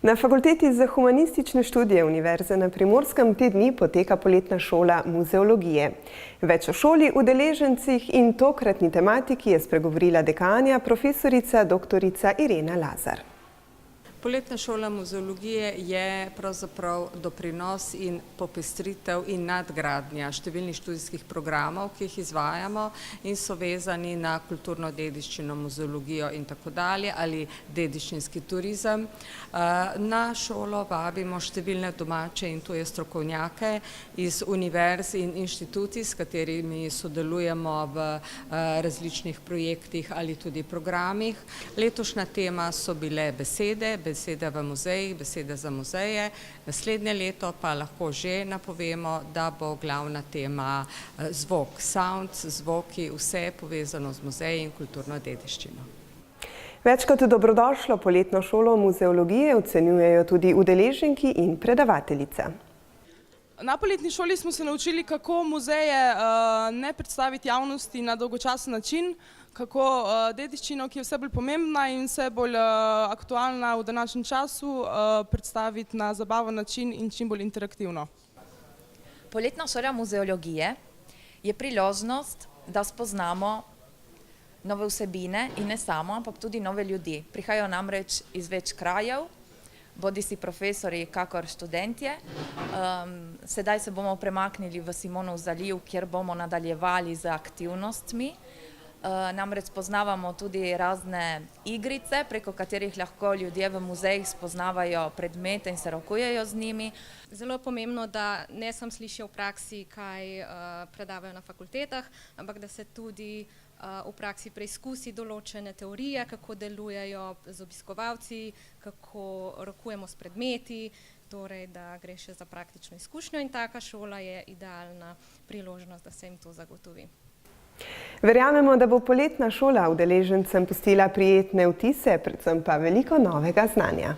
Na Fakulteti za humanistične študije Univerze na Primorskem te dni poteka poletna šola muzeologije. Več o šoli, udeležencih in tokratni tematiki je spregovorila dekanja profesorica dr. Irena Lazar. Poletna šola muzeologije je pravzaprav doprinos in popestritev in nadgradnja številnih študijskih programov, ki jih izvajamo in so vezani na kulturno dediščino, muzeologijo in tako dalje ali dediščinski turizem. Na šolo vabimo številne domače in tuje strokovnjake iz univerz in inštitucij, s katerimi sodelujemo v različnih projektih ali tudi programih. Letošnja tema so bile besede v muzejih, besede za muzeje. Naslednje leto pa lahko že napovemo, da bo glavna tema zvok, sound, zvoki, vse povezano z muzeji in kulturno dediščino. Več kot dobrodošlo poletno šolo muzeologije ocenjujejo tudi udeleženki in predavateljica. Na poletni šoli smo se naučili, kako muzeje ne predstaviti javnosti na dolgočasen način, kako dediščino, ki je vse bolj pomembna in vse bolj aktualna v današnjem času, predstaviti na zabaven način in čim bolj interaktivno. Poletna šola muzeologije je priložnost, da spoznamo nove vsebine in ne samo, ampak tudi nove ljudi. Prihajajo namreč iz več krajev, bodisi profesori, kakor študentje. Sedaj se bomo premaknili v Simonov zaliv, kjer bomo nadaljevali z aktivnostmi. Namreč spoznavamo tudi razne igrice, preko katerih lahko ljudje v muzejih spoznavajo predmete in se rokujejo z njimi. Zelo je pomembno, da ne samo slišijo v praksi, kaj predavajo na fakultetah, ampak da se tudi v praksi preizkusi določene teorije, kako delujejo z obiskovalci, kako rokujemo s predmeti, torej da gre še za praktično izkušnjo in taka šola je idealna priložnost, da se jim to zagotovi. Verjamemo, da bo poletna šola udeležencem pustila prijetne vtise, predvsem pa veliko novega znanja.